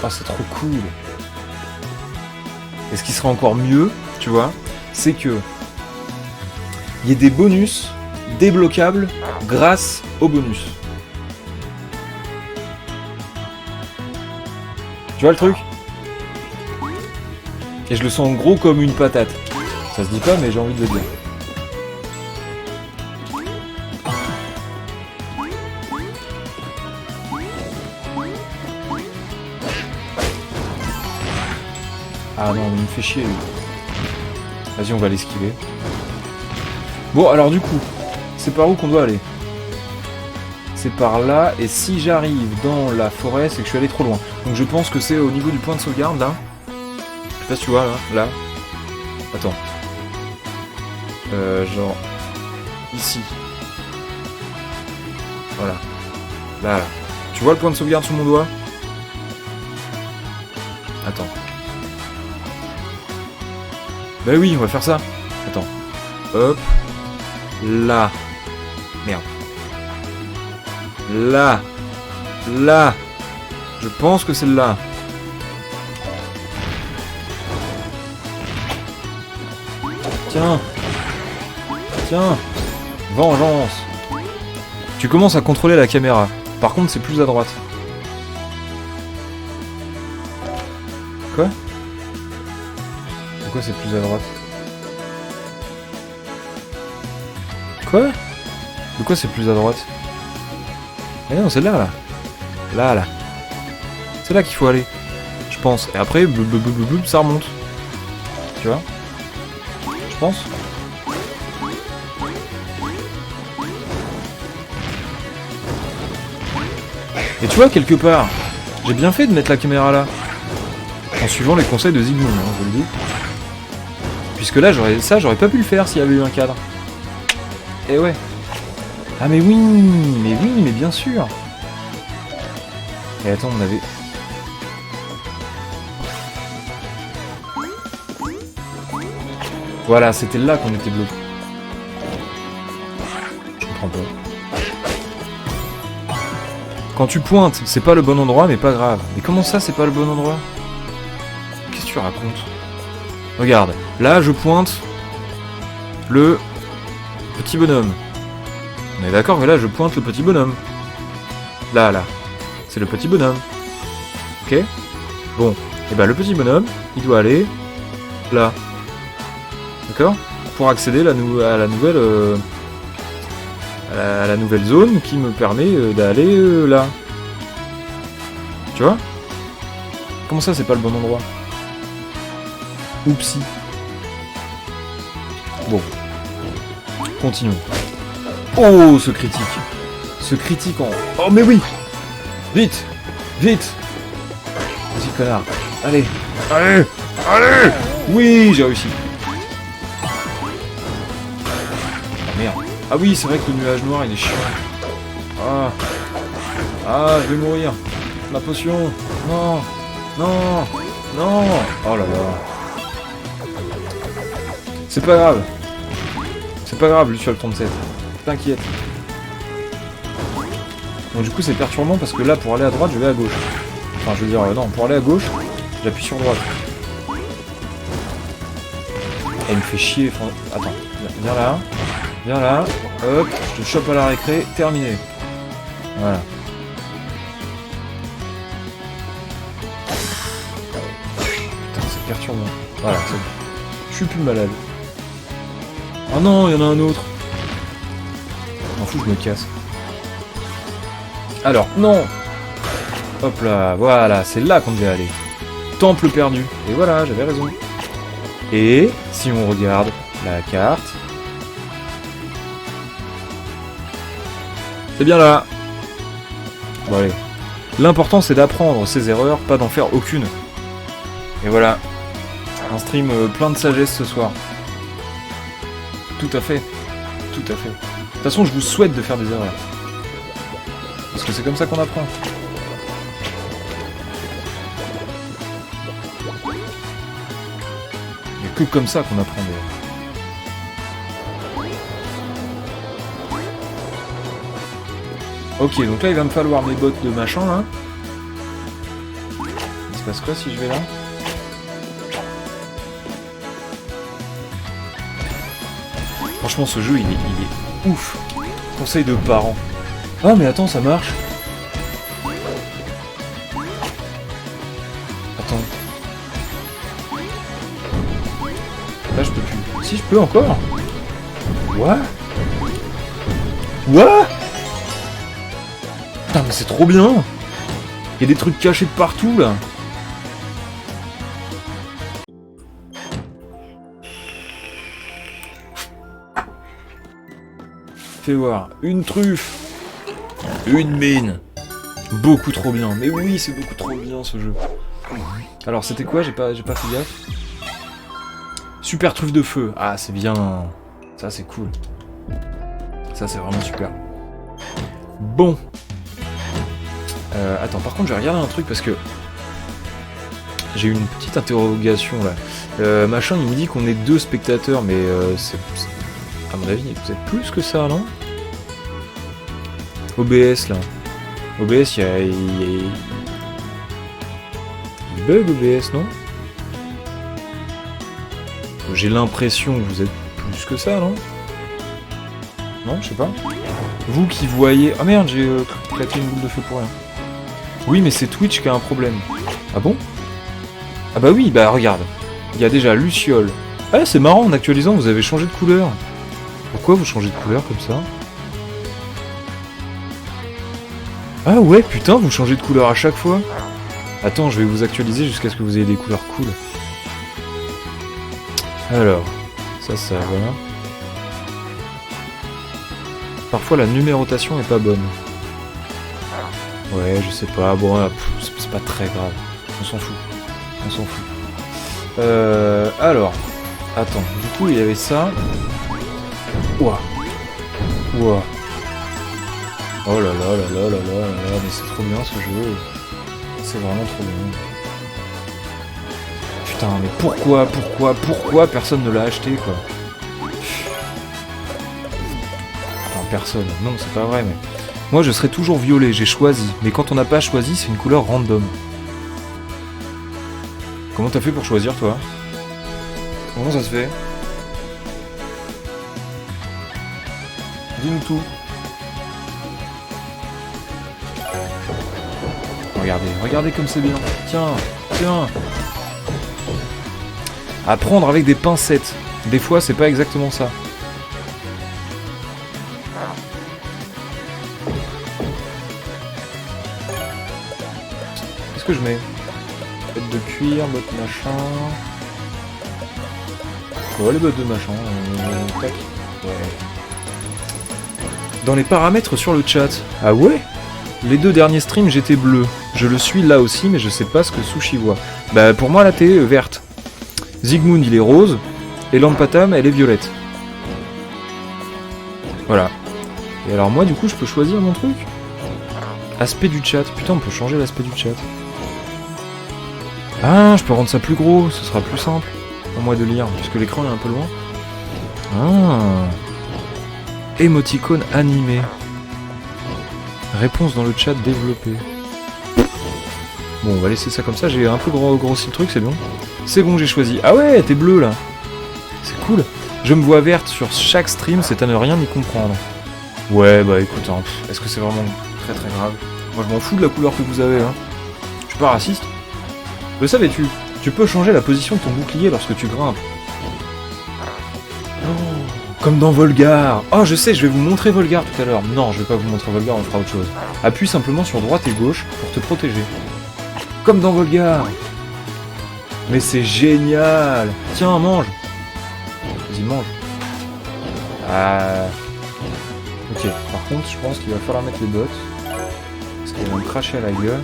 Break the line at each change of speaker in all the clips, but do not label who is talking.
Oh, c'est trop cool. Et ce qui serait encore mieux, tu vois, c'est que il y ait des bonus débloquables grâce aux bonus. Tu vois le truc? Et je le sens gros comme une patate. Ça se dit pas, mais j'ai envie de le dire. Ah non, mais il me fait chier lui. Vas-y, on va l'esquiver. Bon, alors du coup, c'est par où qu'on doit aller? C'est par là, et si j'arrive dans la forêt, c'est que je suis allé trop loin. Donc je pense que c'est au niveau du point de sauvegarde, là. Je sais pas si tu vois, là. Attends. Genre... Ici. Voilà. Là. Tu vois le point de sauvegarde sous mon doigt? Attends. Bah oui, on va faire ça. Attends. Hop. Là. Merde. Là. Là. Je pense que c'est là. Tiens. Tiens. Vengeance. Tu commences à contrôler la caméra. Par contre, c'est plus à droite. Quoi? Pourquoi c'est plus à droite? Quoi? De quoi c'est plus à droite? Mais non, c'est là. Là. C'est là qu'il faut aller. Je pense. Et après, ça remonte. Tu vois? Je pense. Et tu vois, quelque part, j'ai bien fait de mettre la caméra là. En suivant les conseils de Zygmunt, hein, je le dis. Puisque là, j'aurais pas pu le faire s'il y avait eu un cadre. Et ouais. Ah mais oui, mais bien sûr. Et attends, on avait... Voilà, c'était là qu'on était bloqué. Je comprends pas. Quand tu pointes, c'est pas le bon endroit, mais pas grave. Mais comment ça, c'est pas le bon endroit? Qu'est-ce que tu racontes? Regarde, là, je pointe le petit bonhomme. On est d'accord que là, je pointe le petit bonhomme. Là. C'est le petit bonhomme. Ok? Bon. Et bah, le petit bonhomme, il doit aller là. D'accord? Pour accéder à la nouvelle zone qui me permet d'aller là. Tu vois? Comment ça, c'est pas le bon endroit? Oupsie. Bon. Continuons. Oh, ce critique. Ce critique en... Oh, mais oui! Vite! Vite! Vas-y, connard. Allez! Oui, j'ai réussi. Merde. Ah oui, c'est vrai que le nuage noir, il est chiant. Ah, je vais mourir. Ma potion. Non. Oh là là. C'est pas grave. C'est pas grave, Luciole 37. T'inquiète. Donc du coup, c'est perturbant parce que là, pour aller à droite, je vais à gauche. Enfin, je veux dire, non, pour aller à gauche, j'appuie sur droite. Elle me fait chier. Attends, viens là. Hop, je te chope à la récré. Terminé. Voilà. Putain, c'est perturbant. Voilà, c'est bon. Je suis plus malade. Oh non, il y en a un autre. M'en fous, je me casse. Alors, non. Hop là, voilà, c'est là qu'on devait aller. Temple perdu. Et voilà, j'avais raison. Et si on regarde la carte... C'est bien là. Bon allez. L'important c'est d'apprendre ses erreurs, pas d'en faire aucune. Et voilà. Un stream plein de sagesse ce soir. Tout à fait. De toute façon, je vous souhaite de faire des erreurs. Parce que c'est comme ça qu'on apprend. Il n'y a que comme ça qu'on apprend d'ailleurs. Ok, donc là il va me falloir mes bottes de machin là. passe quoi si je vais là? Franchement, ce jeu, il est ouf. Conseil de parents. Ah, mais attends, ça marche. Attends. Là, je peux plus. Si, je peux encore. What? What? Putain, mais c'est trop bien. Il y a des trucs cachés de partout, là. Fais voir. Une truffe. Une mine. Beaucoup trop bien. Mais oui, c'est beaucoup trop bien, ce jeu. Alors, c'était quoi? J'ai pas fait gaffe. Super truffe de feu. Ah, c'est bien. Ça, c'est cool. Ça, c'est vraiment super. Bon. Attends, par contre, je vais regarder un truc parce que j'ai une petite interrogation là. Machin, il me dit qu'on est 2 spectateurs, mais c'est à mon avis, vous êtes plus que ça, non? OBS là. OBS, il bug OBS, non? J'ai l'impression que vous êtes plus que ça, non? Non, je sais pas. Vous qui voyez... Ah merde, j'ai claqué une boule de feu pour rien. Oui, mais c'est Twitch qui a un problème. Ah bon? Ah bah oui, bah regarde. Il y a déjà Luciole. Ah c'est marrant, en actualisant, vous avez changé de couleur. Pourquoi vous changez de couleur comme ça? Ah ouais, putain, vous changez de couleur à chaque fois. Attends, je vais vous actualiser jusqu'à ce que vous ayez des couleurs cool. Alors, ça, voilà. Parfois la numérotation est pas bonne. Ouais, je sais pas, bon, c'est pas très grave. On s'en fout. On s'en fout. Alors, attends, du coup il y avait ça. Ouah. Ouah. Oh là là là là là là là, mais c'est trop bien ce jeu. C'est vraiment trop bien. Putain, mais pourquoi personne ne l'a acheté, quoi? Enfin, personne. Non, c'est pas vrai, mais... Moi, je serais toujours violet, j'ai choisi. Mais quand on n'a pas choisi, c'est une couleur random. Comment t'as fait pour choisir, toi? Comment ça se fait? Dis-nous tout. Regardez comme c'est bien. Tiens. À prendre avec des pincettes. Des fois, c'est pas exactement ça. Qu'est-ce que je mets? Bottes de cuir, bottes machin... Ouais, les bottes de machin... tac. Ouais. Dans les paramètres sur le chat... Ah ouais? Les 2 derniers streams, j'étais bleu. Je le suis là aussi, mais je sais pas ce que Sushi voit. Bah, pour moi, là, t'es verte. Zygmunt, il est rose. Et Lampatam, elle est violette. Voilà. Et alors, moi, du coup, je peux choisir mon truc? Aspect du chat. Putain, on peut changer l'aspect du chat. Ah, je peux rendre ça plus gros. Ce sera plus simple pour moi de lire, puisque l'écran est un peu loin. Ah. Émoticône animé. Réponse dans le chat développée. Bon, on va laisser ça comme ça. J'ai un peu grossi le truc, c'est bon. C'est bon, j'ai choisi. Ah ouais, t'es bleu là. C'est cool. Je me vois verte sur chaque stream, c'est à ne rien y comprendre. Ouais, bah écoute, hein, est-ce que c'est vraiment très très grave? Moi, je m'en fous de la couleur que vous avez, hein. Je suis pas raciste. Le savais-tu? Tu peux changer la position de ton bouclier lorsque tu grimpes. Comme dans Volgar. Oh, je sais, je vais vous montrer Volgar tout à l'heure. Non, je vais pas vous montrer Volgar, on fera autre chose. Appuie simplement sur droite et gauche pour te protéger. Comme dans Volgar. Mais c'est génial. Tiens, mange. Vas-y, mange. Ah. Ok, par contre, je pense qu'il va falloir mettre les bottes. Parce qu'elles vont me cracher à la gueule.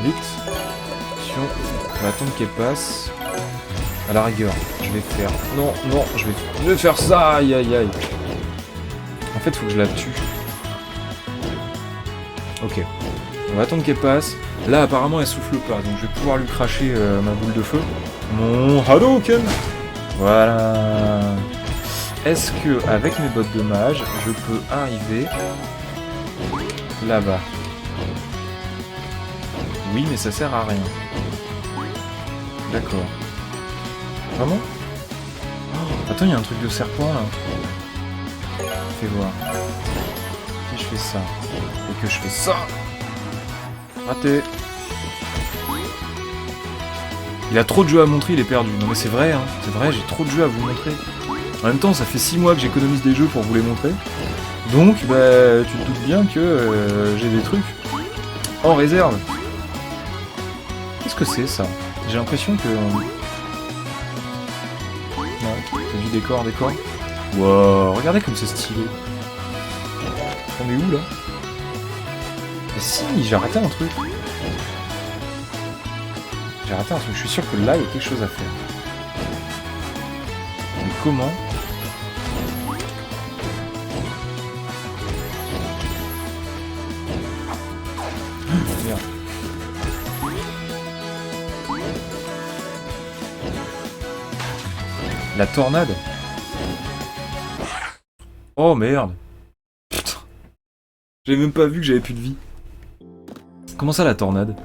Vite. Attention, on va attendre qu'elle passe. À la rigueur, je vais faire... Non, je vais faire ça, aïe aïe aïe. En fait, faut que je la tue. Ok. On va attendre qu'elle passe. Là, apparemment, elle souffle pas, donc je vais pouvoir lui cracher ma boule de feu. Mon Hadouken. Voilà. Est-ce que, avec mes bottes de mage, je peux arriver là-bas? Oui, mais ça sert à rien. D'accord. Vraiment? Oh, attends, il y a un truc de serpent là. Fais voir. Si je fais ça, et que je fais ça. Raté. Il a trop de jeux à montrer, il est perdu. Non mais c'est vrai, hein. C'est vrai, j'ai trop de jeux à vous montrer. En même temps, ça fait 6 mois que j'économise des jeux pour vous les montrer. Donc, bah, tu te doutes bien que j'ai des trucs en réserve. Qu'est-ce que c'est ça? J'ai l'impression que... Non, c'est du décor. Wow, regardez comme c'est stylé. On est où là? Mais si, j'ai raté un truc. Je suis sûr que là, il y a quelque chose à faire. Mais comment? Merde. La tornade? Oh merde. Putain. J'avais même pas vu que j'avais plus de vie. Comment ça la tornade?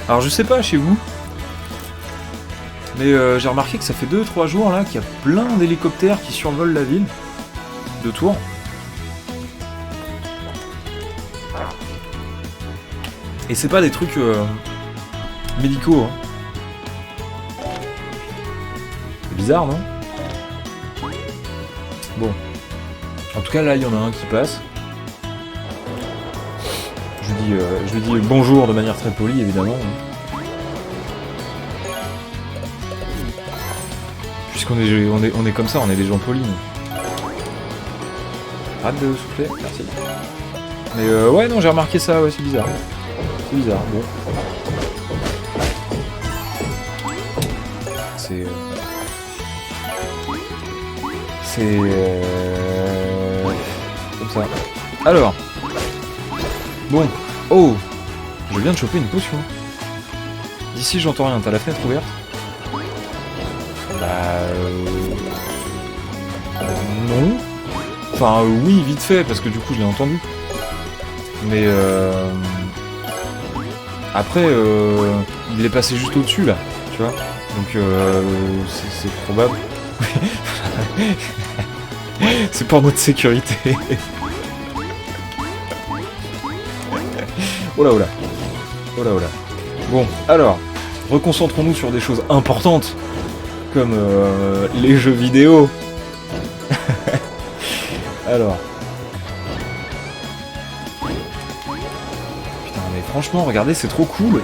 Alors je sais pas chez vous, mais j'ai remarqué que ça fait 2-3 jours là qu'il y a plein d'hélicoptères qui survolent la ville de Tours. Et c'est pas des trucs médicaux, hein. C'est bizarre, non? Bon. En tout cas là il y en a un qui passe. Je lui dis bonjour de manière très polie, évidemment. Puisqu'on est comme ça, on est des gens polis. Arrête de souffler, merci. Mais ouais, non, j'ai remarqué ça, ouais, c'est bizarre. C'est bizarre, bon. C'est... comme ça. Alors... Bon, oh, je viens de choper une potion. D'ici j'entends rien, t'as la fenêtre ouverte? Bah... non. Enfin oui, vite fait, parce que du coup je l'ai entendu. Mais après, il est passé juste au-dessus là, tu vois. Donc c'est probable. C'est pour notre sécurité. Oh là oh là. Oh là oh là. Bon, alors, reconcentrons-nous sur des choses importantes, comme les jeux vidéo. Alors. Putain, mais franchement, regardez, c'est trop cool.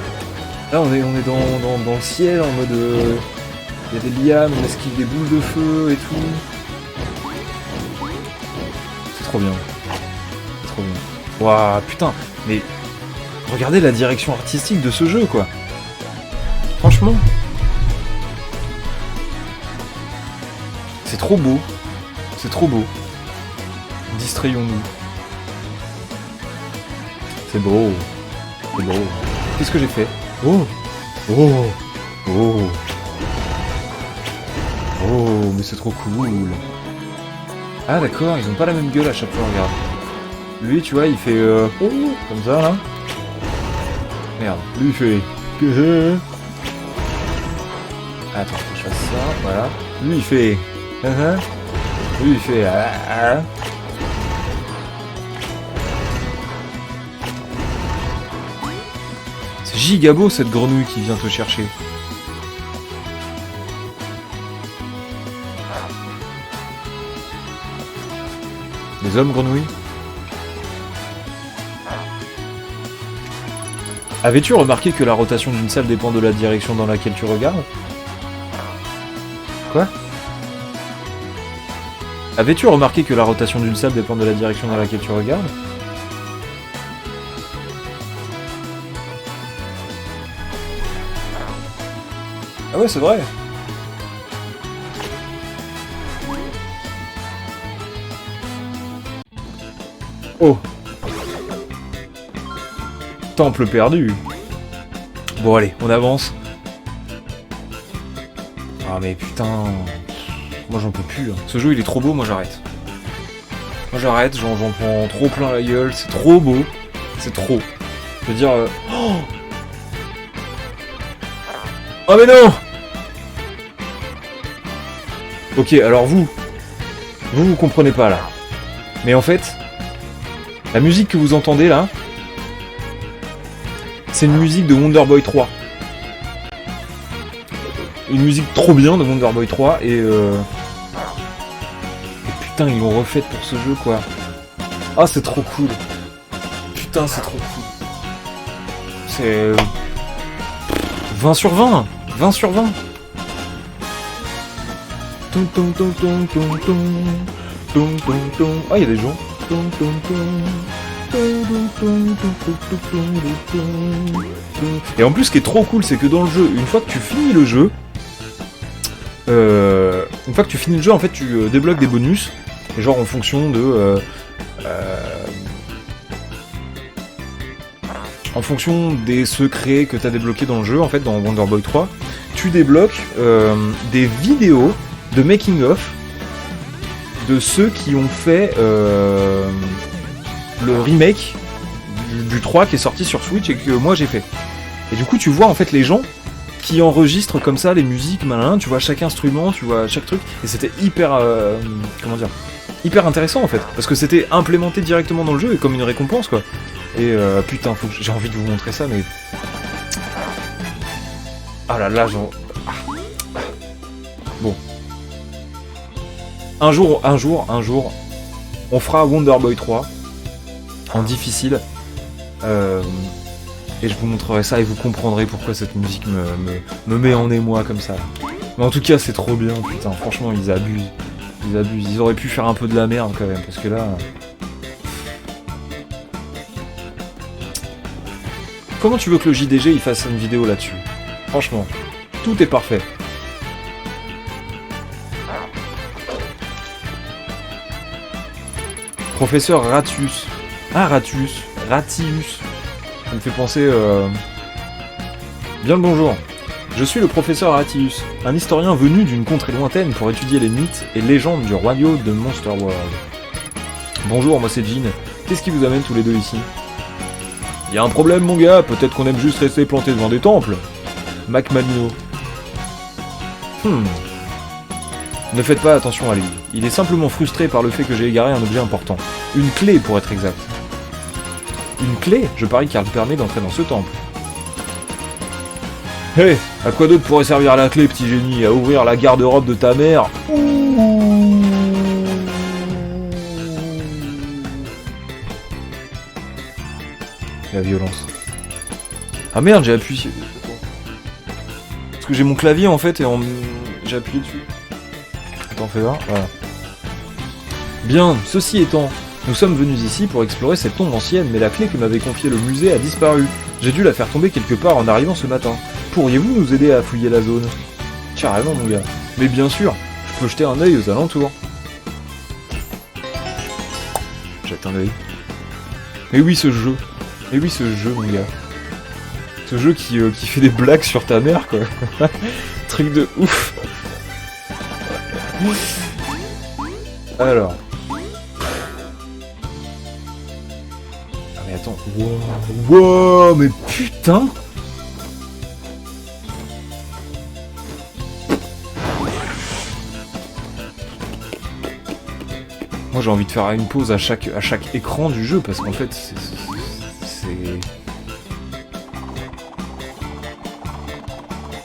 Là, on est dans le ciel, en mode... Il y a des lianes, on esquive des boules de feu et tout. C'est trop bien. C'est trop bien. Waouh, putain, mais... Regardez la direction artistique de ce jeu, quoi. Franchement. C'est trop beau. C'est trop beau. Distrayons-nous. C'est beau. C'est beau. Qu'est-ce que j'ai fait? Oh. Oh. Oh. Oh, mais c'est trop cool. Ah d'accord, ils ont pas la même gueule à chaque fois, regarde. Lui, tu vois, il fait oh, comme ça, là. Merde, lui il fait... Attends, faut que je fasse ça, voilà. Lui il fait... Lui il fait... C'est giga beau cette grenouille qui vient te chercher. Les hommes grenouilles. Avais-tu remarqué que la rotation d'une salle dépend de la direction dans laquelle tu regardes? Quoi? Avais-tu remarqué que la rotation d'une salle dépend de la direction dans laquelle tu regardes? Ah ouais, c'est vrai. Oh. Temple perdu. Bon allez, on avance. Ah mais putain... Moi j'en peux plus. Hein. Ce jeu il est trop beau, moi j'arrête. Moi j'arrête, j'en prends trop plein la gueule, c'est trop beau. C'est trop. Je veux dire... Oh mais non! Ok, alors vous comprenez pas là. Mais en fait, la musique que vous entendez là, c'est une musique de Wonder Boy 3. Une musique trop bien de Wonder Boy 3 et putain ils l'ont refaite pour ce jeu quoi. Ah c'est trop cool. Putain c'est trop cool. C'est 20 sur 20. 20 sur 20. Ah il y a des gens. Et en plus ce qui est trop cool c'est que dans le jeu, une fois que tu finis le jeu, en fait tu débloques des bonus, et genre en fonction de en fonction des secrets que tu as débloqués dans le jeu, en fait dans Wonder Boy 3, tu débloques des vidéos de making of de ceux qui ont fait le remake du 3 qui est sorti sur Switch et que moi j'ai fait. Et du coup tu vois en fait les gens qui enregistrent comme ça les musiques, malin, tu vois chaque instrument, tu vois chaque truc, et c'était hyper hyper intéressant en fait, parce que c'était implémenté directement dans le jeu et comme une récompense quoi. Et putain, j'ai envie de vous montrer ça, mais ah là là, genre bon. Un jour, on fera Wonder Boy 3 en difficile. Et je vous montrerai ça et vous comprendrez pourquoi cette musique me met en émoi comme ça. Mais en tout cas, c'est trop bien, putain. Franchement, ils abusent. Ils auraient pu faire un peu de la merde quand même, parce que là... Comment tu veux que le JDG il fasse une vidéo là-dessus? Franchement, tout est parfait. Professeur Ratius. Ah, Ratius. Ça me fait penser... Bien le bonjour. Je suis le professeur Ratius, un historien venu d'une contrée lointaine pour étudier les mythes et légendes du royaume de Monster World. Bonjour, moi c'est Jean. Qu'est-ce qui vous amène tous les deux ici? Y a un problème mon gars, peut-être qu'on aime juste rester planté devant des temples. Mac Malino. Ne faites pas attention à lui. Il est simplement frustré par le fait que j'ai égaré un objet important. Une clé pour être exact. Une clé? Je parie qu'elle permet d'entrer dans ce temple. Hé, à quoi d'autre pourrait servir la clé, petit génie? À ouvrir la garde-robe de ta mère? La violence. Ah merde, j'ai appuyé... Parce que j'ai mon clavier en fait et j'ai appuyé dessus. Attends, fais voir, voilà. Bien, ceci étant, nous sommes venus ici pour explorer cette tombe ancienne, mais la clé que m'avait confiée le musée a disparu. J'ai dû la faire tomber quelque part en arrivant ce matin. Pourriez-vous nous aider à fouiller la zone? Carrément mon gars. Mais bien sûr, je peux jeter un œil aux alentours. Jette un œil. Mais oui ce jeu. Mais oui ce jeu mon gars. Ce jeu qui fait des blagues sur ta mère quoi. Truc de ouf. Alors. Ah mais attends. Wow, mais putain. Moi j'ai envie de faire une pause à chaque écran du jeu parce qu'en fait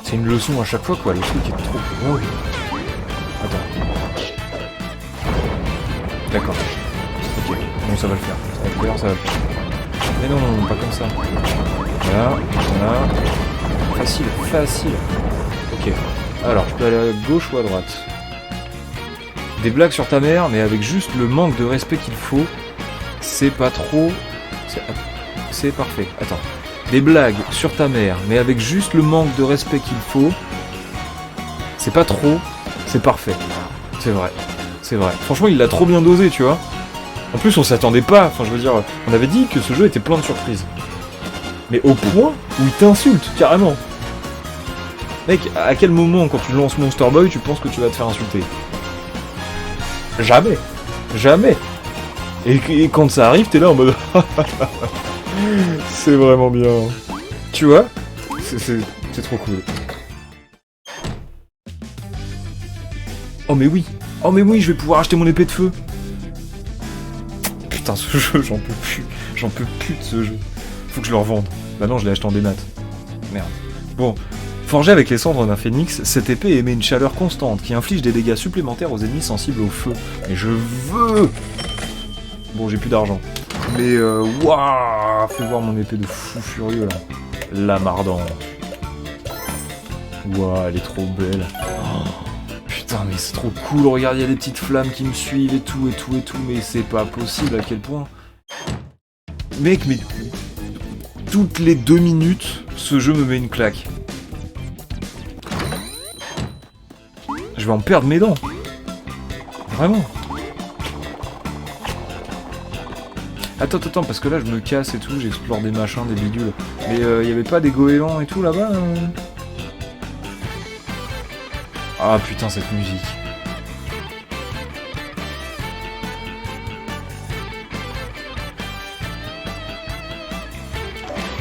c'est une leçon à chaque fois quoi, le truc est trop drôle. Attends. D'accord. Ok, bon ça va le faire. Ça va le faire. Mais non, pas comme ça. Voilà. Facile. Ok. Alors, je peux aller à gauche ou à droite? Des blagues sur ta mère, mais avec juste le manque de respect qu'il faut, c'est pas trop... C'est parfait. Attends. Des blagues sur ta mère, mais avec juste le manque de respect qu'il faut, c'est pas trop, c'est parfait. C'est vrai. Franchement, il l'a trop bien dosé, tu vois. En plus, on s'attendait pas. Enfin, je veux dire, on avait dit que ce jeu était plein de surprises. Mais au point où il t'insulte, carrément. Mec, à quel moment, quand tu lances Monster Boy, tu penses que tu vas te faire insulter? Jamais. Et quand ça arrive, t'es là en mode... C'est vraiment bien. Tu vois? C'est trop cool. Oh mais oui! Oh mais oui, je vais pouvoir acheter mon épée de feu! Putain, ce jeu, j'en peux plus. J'en peux plus de ce jeu. Faut que je le revende. Bah non, je l'ai acheté en démat. Merde. Bon. Forgée avec les cendres d'un phénix, cette épée émet une chaleur constante qui inflige des dégâts supplémentaires aux ennemis sensibles au feu. Mais je veux... Bon, j'ai plus d'argent. Mais waouh, fais voir mon épée de fou furieux là. La mardante. Waouh, elle est trop belle. Oh, putain, mais c'est trop cool. Regarde, il y a des petites flammes qui me suivent et tout, mais c'est pas possible à quel point. Mec, mais toutes les 2 minutes, ce jeu me met une claque. Je vais en perdre mes dents. Vraiment. Attends, parce que là je me casse et tout, j'explore des machins, des bidules. Mais y avait pas des goélands et tout là-bas Ah putain, cette musique.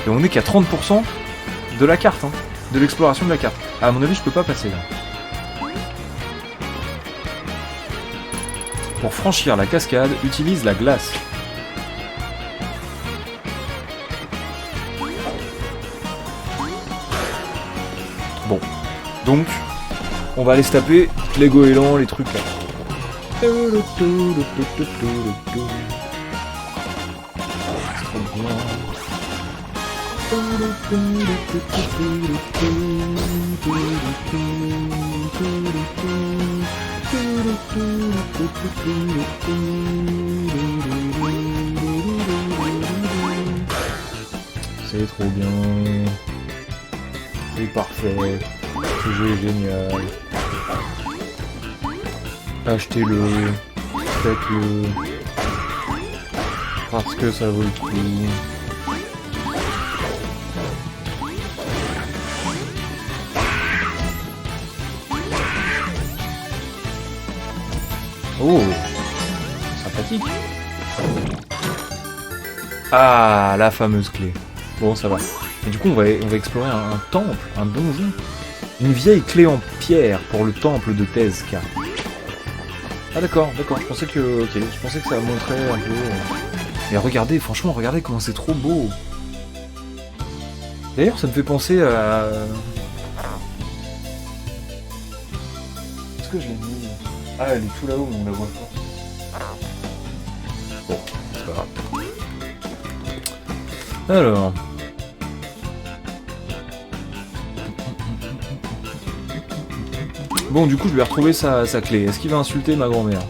Et on est qu'à 30% de la carte, hein, de l'exploration de la carte. Ah, à mon avis, je peux pas passer là. Pour franchir la cascade, utilise la glace. Bon, donc, on va aller se taper les goélands, les trucs là. C'est trop bien. C'est trop bien. C'est parfait. Ce jeu est génial. Achetez-le. Faites-le. Parce que ça vaut le coup. Oh, sympathique. Ah, la fameuse clé. Bon, ça va. Et du coup, on va explorer un temple, un donjon. Une vieille clé en pierre pour le temple de Tezca. Ah d'accord. Je pensais que, je pensais que ça montrait un peu. Mais regardez, franchement, regardez comment c'est trop beau. D'ailleurs, ça me fait penser à. Est-ce que je l'ai mis? Ah, elle est tout là-haut, mais on la voit pas. Bon, c'est pas grave. Alors. Bon, du coup, je vais retrouver sa clé. Est-ce qu'il va insulter ma grand-mère?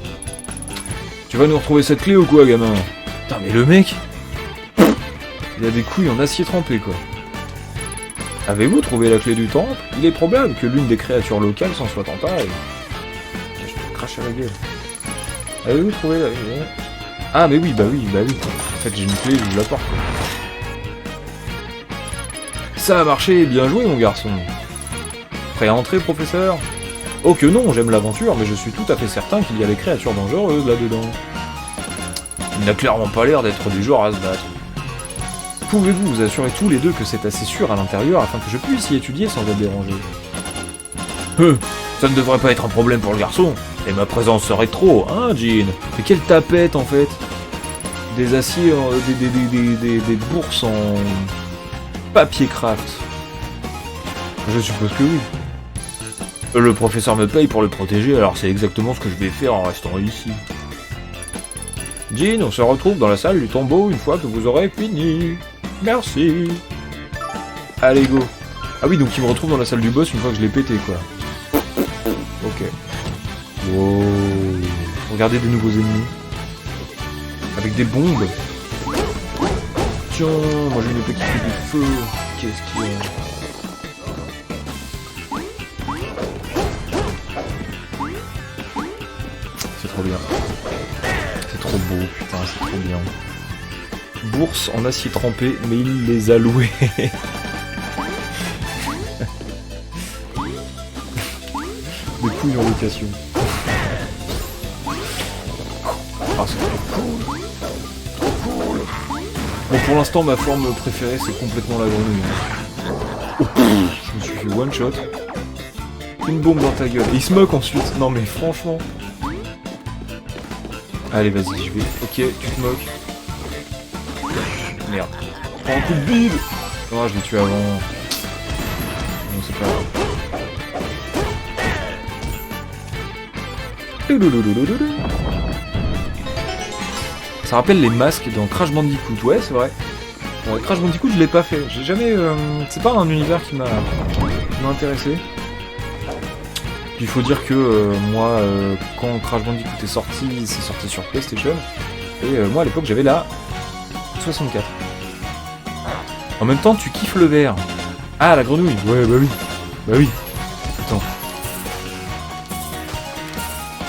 Tu vas nous retrouver cette clé ou quoi, gamin? Putain, mais le mec, il a des couilles en acier trempé, quoi. Avez-vous trouvé la clé du temple? Il est probable que l'une des créatures locales s'en soit emparée. À la gueule. Avez-vous trouvé la... Ah mais oui, bah oui. En fait j'ai une clé, je vous la porte. Ça a marché, bien joué mon garçon. Prêt à entrer, professeur? Oh que non, j'aime l'aventure, mais je suis tout à fait certain qu'il y a des créatures dangereuses là-dedans. Il n'a clairement pas l'air d'être du genre à se battre. Pouvez-vous vous assurer tous les deux que c'est assez sûr à l'intérieur afin que je puisse y étudier sans être dérangé? Ça ne devrait pas être un problème pour le garçon. Et ma présence serait trop, hein, Jean? Mais quelle tapette, en fait! Des aciers, des bourses en papier craft. Je suppose que oui. Le professeur me paye pour le protéger, alors c'est exactement ce que je vais faire en restant ici. Jean, on se retrouve dans la salle du tombeau une fois que vous aurez fini. Merci. Allez, go. Ah oui, donc il me retrouve dans la salle du boss une fois que je l'ai pété, quoi. Ok. Wow. Regardez des nouveaux ennemis. Avec des bombes. Tiens, moi j'ai une épée qui fait du feu. Qu'est-ce qu'il y a? C'est trop bien. C'est trop beau, putain, c'est trop bien. Bourse en acier trempé, mais il les a loués. Des couilles en location. Ah, c'est trop cool. Bon, pour l'instant, ma forme préférée, c'est complètement la grenouille. Oh, je me suis fait one shot. Une bombe dans ta gueule. Et il se moque ensuite. Non mais franchement. Allez, vas-y, je vais. Ok, tu te moques. Merde. Prends un coup de bide. Non, je l'ai tué avant. Non, c'est pas grave. Ça rappelle les masques dans Crash Bandicoot. Ouais, c'est vrai. Crash Bandicoot, je l'ai pas fait. J'ai jamais. C'est pas un univers qui m'a intéressé. Puis il faut dire que moi, quand Crash Bandicoot est sorti, c'est sorti sur PlayStation. Et moi à l'époque, j'avais la 64. En même temps, tu kiffes le vert. Ah, la grenouille. Ouais, bah oui. Bah oui. Attends.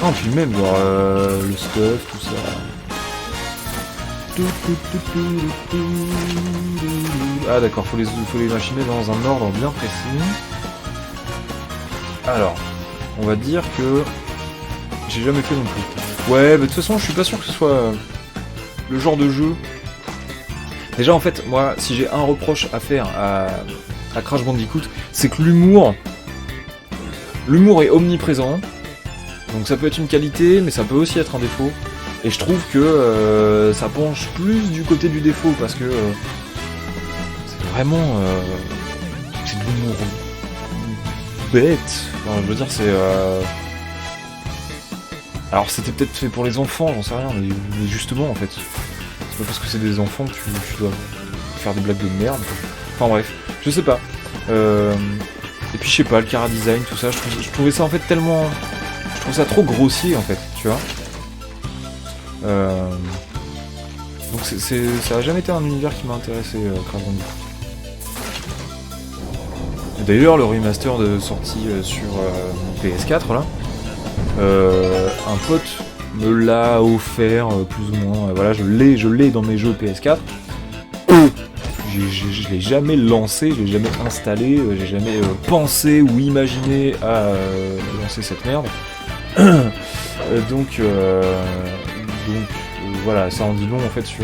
Non, puis même, genre, le stuff, tout ça. Ah, d'accord, faut les machiner dans un ordre bien précis. Alors, on va dire que j'ai jamais fait non plus. Ouais, mais de toute façon, je suis pas sûr que ce soit le genre de jeu. Déjà, en fait, moi, si j'ai un reproche à faire à Crash Bandicoot, c'est que l'humour est omniprésent. Donc ça peut être une qualité, mais ça peut aussi être un défaut. Et je trouve que ça penche plus du côté du défaut, parce que c'est vraiment... c'est de l'humour bête. Enfin, je veux dire, c'est... Alors c'était peut-être fait pour les enfants, j'en sais rien, mais justement, en fait. C'est pas parce que c'est des enfants que tu dois faire des blagues de merde. Enfin bref, je sais pas. Et puis je sais pas, le chara design, tout ça, je trouvais ça en fait tellement... Je trouve ça trop grossier en fait, tu vois. Donc ça a jamais été un univers qui m'a intéressé, Crash Bandicoot. D'ailleurs, le remaster de sortie sur PS4 là, un pote me l'a offert plus ou moins. Voilà, je l'ai dans mes jeux PS4. Je l'ai jamais lancé, je l'ai jamais installé, j'ai jamais pensé ou imaginé à lancer cette merde. Donc voilà, ça en dit long en fait sur...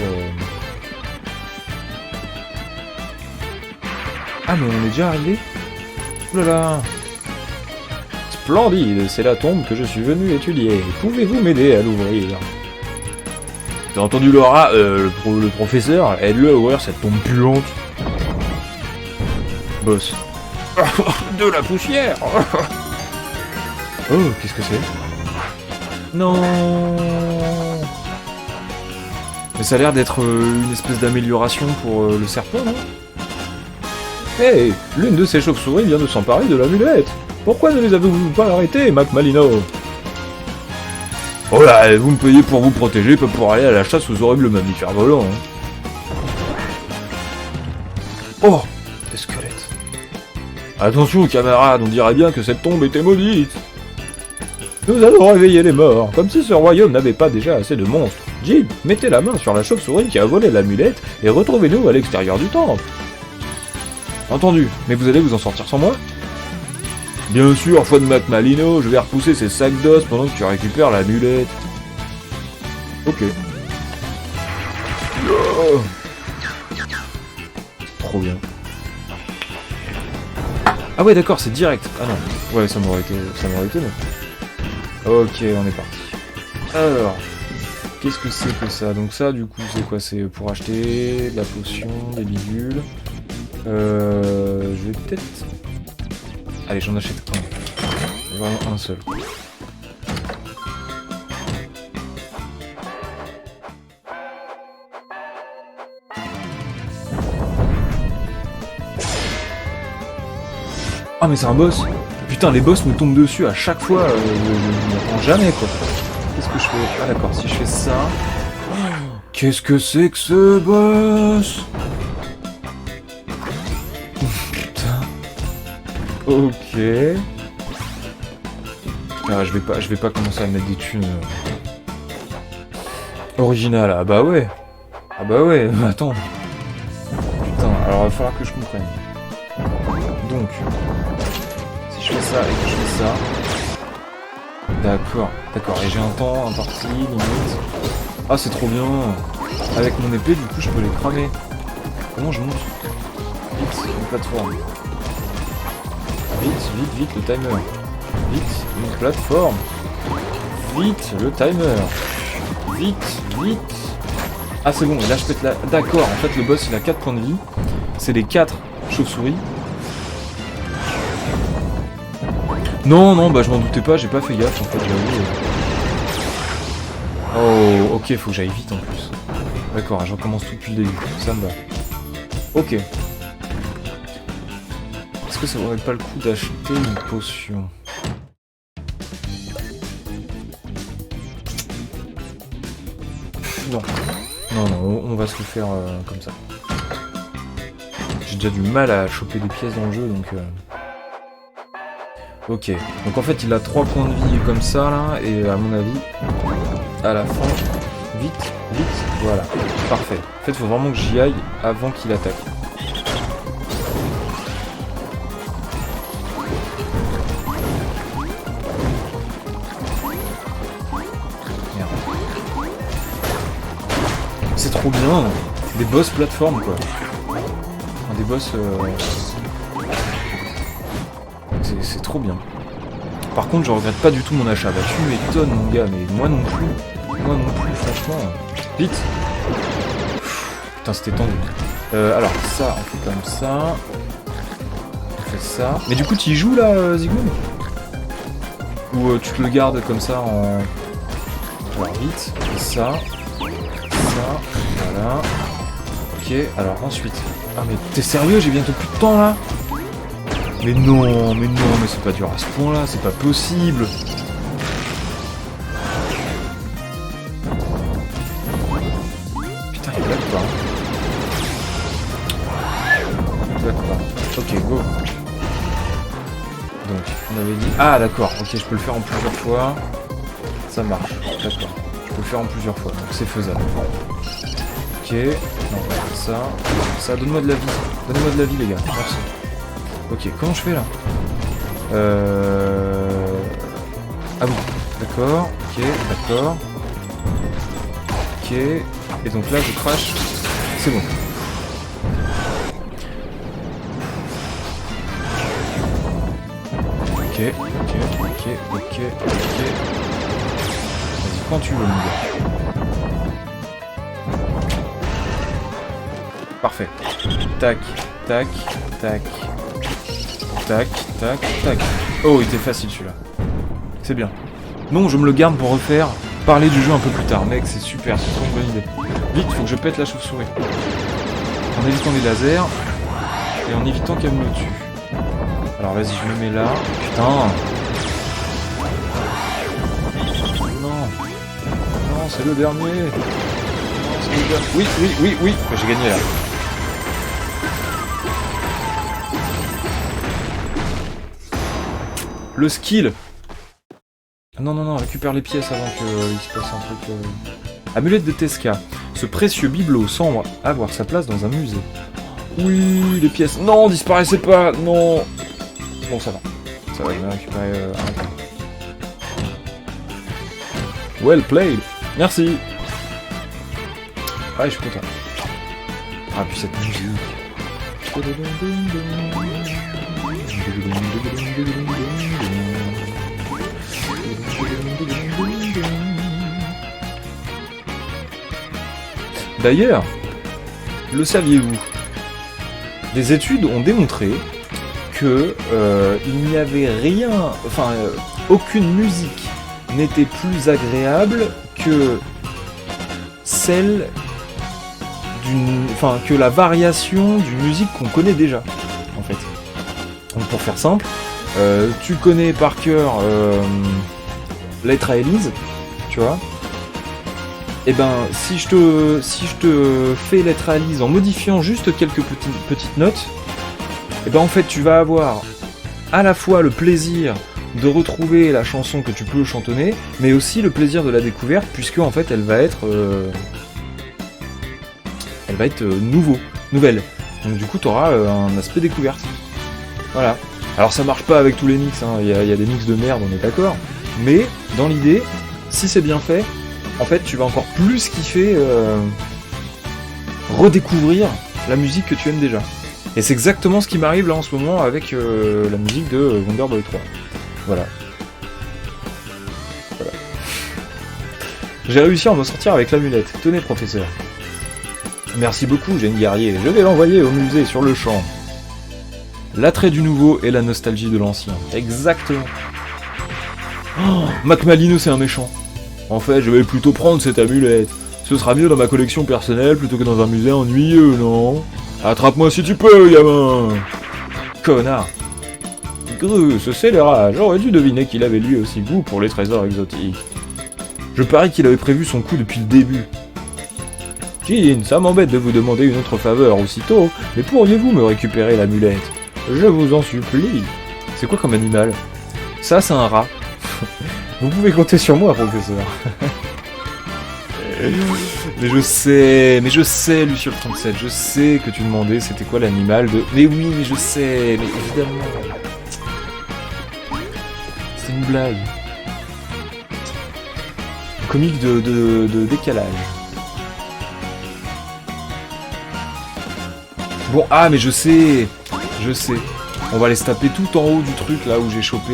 Ah mais on est déjà arrivé? Oulala! Splendide, c'est la tombe que je suis venu étudier. Pouvez-vous m'aider à l'ouvrir? T'as entendu Laura, le professeur? Aide-le à ouvrir cette tombe puante. Boss. De la poussière. Oh, qu'est-ce que c'est? Non. Mais ça a l'air d'être une espèce d'amélioration pour le serpent, non? Hey, l'une de ces chauves-souris vient de s'emparer de l'amulette. Pourquoi ne les avez-vous pas arrêtés, Mac Malino? Oh là, vous me payez pour vous protéger, pas pour aller à la chasse aux horribles mammifères volants. Hein. Oh, des squelettes. Attention, camarades, on dirait bien que cette tombe était maudite. Nous allons réveiller les morts, comme si ce royaume n'avait pas déjà assez de monstres. Jim, mettez la main sur la chauve-souris qui a volé l'amulette et retrouvez-nous à l'extérieur du temple. Entendu, mais vous allez vous en sortir sans moi? Bien sûr, foi de Mac Malino, je vais repousser ces sacs d'os pendant que tu récupères l'amulette. Ok. Oh. Trop bien. Ah ouais d'accord, c'est direct. Ah non. Ouais, ça m'aurait été non. Ok, on est parti. Alors, qu'est-ce que c'est que ça? Donc ça, du coup, c'est quoi? C'est pour acheter de la potion, des bidules. Je vais peut-être... Allez, j'en achète un. Vraiment un seul. Ah mais c'est un boss. Putain, les boss me tombent dessus à chaque fois. Je n'apprends jamais quoi. Qu'est-ce que je fais? Ah d'accord, si je fais ça... Qu'est-ce que c'est que ce boss? Putain. Ok. Ah, je vais pas commencer à mettre des thunes originales. Ah bah ouais. Ah bah ouais, attends. Putain, alors il va falloir que je comprenne. Donc, si je fais ça et que je fais ça... D'accord, et j'ai un temps imparti, limite. Ah c'est trop bien. Avec mon épée, du coup, je peux les cramer. Comment je monte? Vite, une plateforme. Vite, le timer. Vite, une plateforme. Vite, le timer. Vite. Ah, c'est bon, et là je pète la... D'accord, en fait, le boss, il a 4 points de vie. C'est les 4 chauves-souris. Non, bah je m'en doutais pas, j'ai pas fait gaffe, en fait, j'avoue. Oh, ok, faut que j'aille vite en plus. D'accord, je recommence tout depuis le début, ça me va. Ok. Est-ce que ça vaudrait pas le coup d'acheter une potion? Non, on va se le faire comme ça. J'ai déjà du mal à choper des pièces dans le jeu, donc... Ok, donc en fait il a 3 points de vie comme ça, là, et à mon avis, à la fin, vite, voilà, parfait. En fait, il faut vraiment que j'y aille avant qu'il attaque. Merde. C'est trop bien, des boss plateforme, quoi. Enfin, des boss... C'est trop bien. Par contre, je regrette pas du tout mon achat. Bah, tu m'étonnes, mon gars, mais moi non plus. Franchement. Vite. Putain, c'était tendu. Alors, ça, on fait comme ça. On fait ça. Mais du coup, tu y joues, là, Zigmoun? Ou tu te le gardes comme ça en... Alors, vite. Ça. Voilà. Ok, alors, ensuite. Ah, mais t'es sérieux? J'ai bientôt plus de temps, là? Mais non, mais c'est pas dur à ce point-là, c'est pas possible. Putain, il blague pas. Ok, go. Donc, on avait dit... Ah, d'accord, ok, je peux le faire en plusieurs fois. Ça marche, d'accord. Je peux le faire en plusieurs fois, donc c'est faisable. Ok, non, ça, donne-moi de la vie. Donnez-moi de la vie, les gars, merci. Ok, comment je fais là? Ah bon, d'accord, d'accord. Ok, et donc là je crache, c'est bon. Ok. Vas-y, quand tu veux, mon gars. Parfait. Tac. Oh, il était facile celui-là. C'est bien. Non, je me le garde pour refaire parler du jeu un peu plus tard. Mec, c'est super, c'est trop une bonne idée. Vite, faut que je pète la chauve-souris. En évitant les lasers. Et en évitant qu'elle me tue. Alors vas-y, je me mets là. Putain. Non, c'est le dernier. Oui. J'ai gagné là. Le skill. Non, récupère les pièces avant qu'il se passe un truc... Amulette de Tesca. Ce précieux bibelot semble avoir sa place dans un musée. Oui, les pièces. Non, disparaissez pas. Non. Bon, ça va. Ça va, il m'a récupéré un point. Well played. Merci. Ah, je suis content. Ah, puis cette musique. D'ailleurs, le saviez-vous? Des études ont démontré que il n'y avait rien, aucune musique n'était plus agréable que celle que la variation d'une musique qu'on connaît déjà, en fait. Donc pour faire simple, tu connais par cœur Lettre à Élise, tu vois. Et ben si je te fais Lettre à Élise en modifiant juste quelques petites notes, et ben en fait tu vas avoir à la fois le plaisir de retrouver la chanson que tu peux chantonner, mais aussi le plaisir de la découverte, puisque en fait elle va être nouvelle. Donc du coup tu auras un aspect découverte. Voilà. Alors ça marche pas avec tous les mix, hein. Il y a des mix de merde, on est d'accord. Mais dans l'idée, si c'est bien fait, en fait tu vas encore plus kiffer redécouvrir la musique que tu aimes déjà. Et c'est exactement ce qui m'arrive là en ce moment avec la musique de Wonder Boy 3. Voilà. J'ai réussi à m'en sortir avec l'amulette. Tenez, professeur. Merci beaucoup, jeune guerrier. Je vais l'envoyer au musée sur le champ. L'attrait du nouveau et la nostalgie de l'ancien. Exactement. Oh, Mac Malino, c'est un méchant. En fait, je vais plutôt prendre cette amulette. Ce sera mieux dans ma collection personnelle plutôt que dans un musée ennuyeux, non? Attrape-moi si tu peux, gamin. Connard. Grue, ce scélérat. J'aurais dû deviner qu'il avait lui aussi goût pour les trésors exotiques. Je parie qu'il avait prévu son coup depuis le début. Jean, ça m'embête de vous demander une autre faveur aussitôt, mais pourriez-vous me récupérer l'amulette? Je vous en supplie. C'est quoi comme animal? Ça, c'est un rat. Vous pouvez compter sur moi, professeur. mais je sais, Luciole 37, je sais que tu demandais c'était quoi l'animal de... Mais oui, mais je sais, mais évidemment. C'est une blague. Comique de décalage. Bon, ah, mais je sais. On va aller se taper tout en haut du truc, là, où j'ai chopé...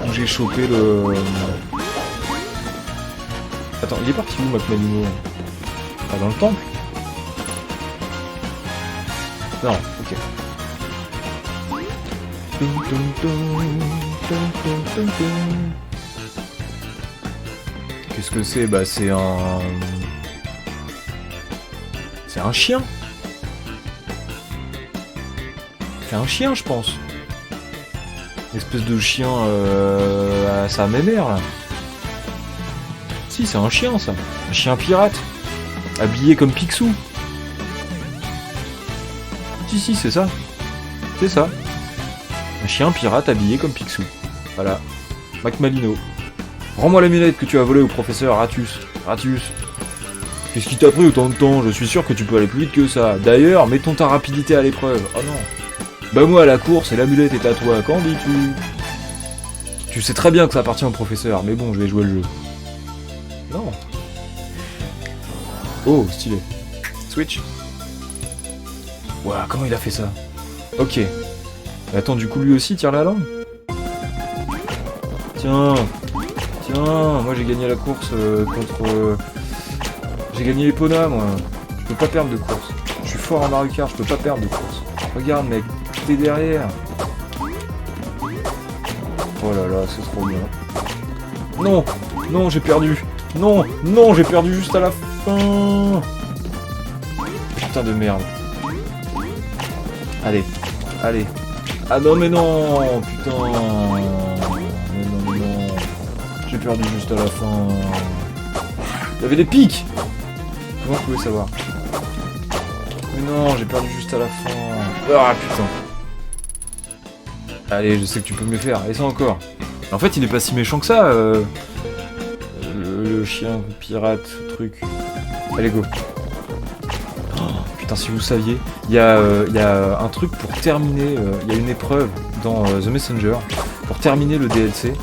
Où j'ai chopé le... Attends, il est parti où, Mac Malino? Pas dans le temple? Non, ok. Qu'est-ce que c'est? Bah, c'est un... C'est un chien. C'est un chien, je pense. Une espèce de chien à sa mémère, là. Si, c'est un chien, ça. Un chien pirate. Habillé comme Picsou. Si, c'est ça. C'est ça. Un chien pirate habillé comme Picsou. Voilà. Mac Malino. Rends-moi l'amulette que tu as volée au professeur Ratus. Qu'est-ce qui t'a pris autant de temps? Je suis sûr que tu peux aller plus vite que ça. D'ailleurs, mettons ta rapidité à l'épreuve. Oh non. Bah moi à la course et l'amulette est à toi. Qu'en dis-tu? Tu sais très bien que ça appartient au professeur, mais bon, je vais jouer le jeu. Non. Oh, stylé. Switch. Ouah, comment il a fait ça? Ok. Attends, du coup lui aussi tire la langue? Tiens, moi j'ai gagné la course contre... J'ai gagné l'Epona, moi. Je peux pas perdre de course. Je suis fort en Mario Kart, je peux pas perdre de course. Regarde, mec, t'es derrière. Oh là là, c'est trop bien. Non, j'ai perdu. Non, j'ai perdu juste à la fin. Putain de merde. Allez. Ah non, mais non, putain. Mais non. J'ai perdu juste à la fin. Il y avait des pics. Comment je pouvais savoir? Mais non, j'ai perdu juste à la fin. Ah putain. Allez, je sais que tu peux me le faire. Et ça encore. En fait, il est pas si méchant que ça. Le chien pirate truc. Allez, go. Oh, putain, si vous saviez, il y a un truc pour terminer. Il y a une épreuve dans The Messenger pour terminer le DLC.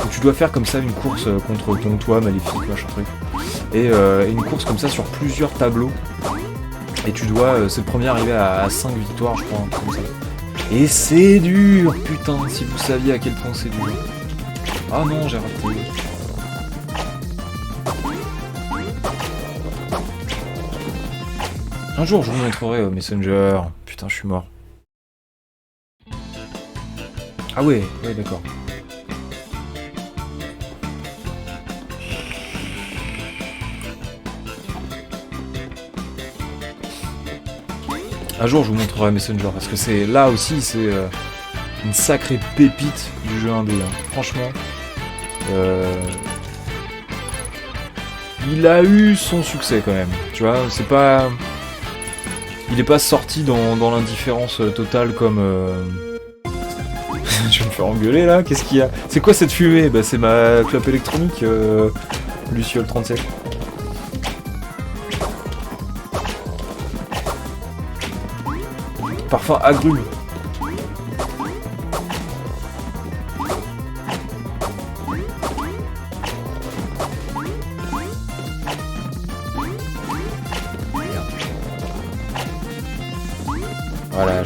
Où tu dois faire comme ça une course contre ton toit maléfique, machin truc. Et une course comme ça sur plusieurs tableaux. Et tu dois, c'est le premier arrivé à 5 victoires, je crois, un truc comme ça. Et c'est dur, putain, si vous saviez à quel point c'est dur. Ah non, j'ai raté. Un jour, je vous montrerai Messenger. Putain, je suis mort. Ah ouais, d'accord. Un jour, je vous montrerai Messenger, parce que c'est là aussi, c'est une sacrée pépite du jeu indé. Hein. Franchement, il a eu son succès quand même. Tu vois, c'est pas, il est pas sorti dans l'indifférence totale comme. Je vais me faire engueuler là. Qu'est-ce qu'il y a? C'est quoi cette fumée? Bah, c'est ma clope électronique, Luciole 37. Parfum agrume.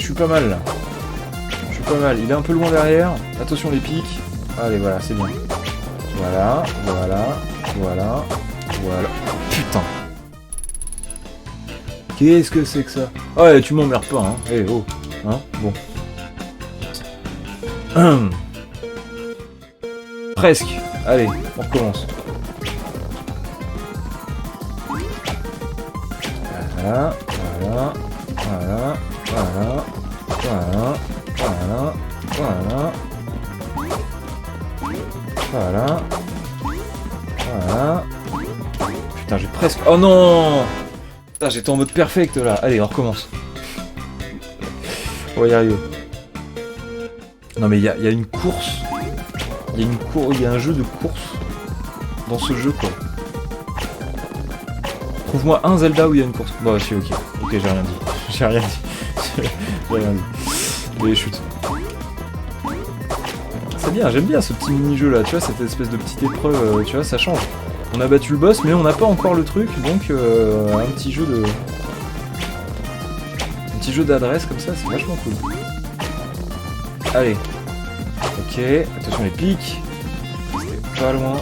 je suis pas mal là. Je suis pas mal. Il est un peu loin derrière. Attention les pics. Allez, voilà, c'est bien. Voilà, voilà, voilà, voilà. Putain. Qu'est-ce que c'est que ça? Ouais, tu m'emmerdes pas, hein. Eh, oh. Hein? Bon. Presque. Allez, on recommence. Voilà, voilà, voilà, voilà, voilà, voilà, voilà, voilà, voilà. Putain, j'ai presque... Oh non! Putain, j'étais en mode perfect là. Allez, on recommence. On va y arriver. Non mais il y a une course. Il y a un jeu de course dans ce jeu quoi. Trouve-moi un Zelda où il y a une course. Bon, si, ok. Ok, j'ai rien dit. J'ai rien dit. J'ai rien dit. Mais chute. C'est bien, j'aime bien ce petit mini-jeu là, tu vois, cette espèce de petite épreuve, tu vois, ça change. On a battu le boss, mais on n'a pas encore le truc, donc un petit jeu de... Un petit jeu d'adresse comme ça, c'est vachement cool. Allez. Ok, attention les pics. C'était pas loin.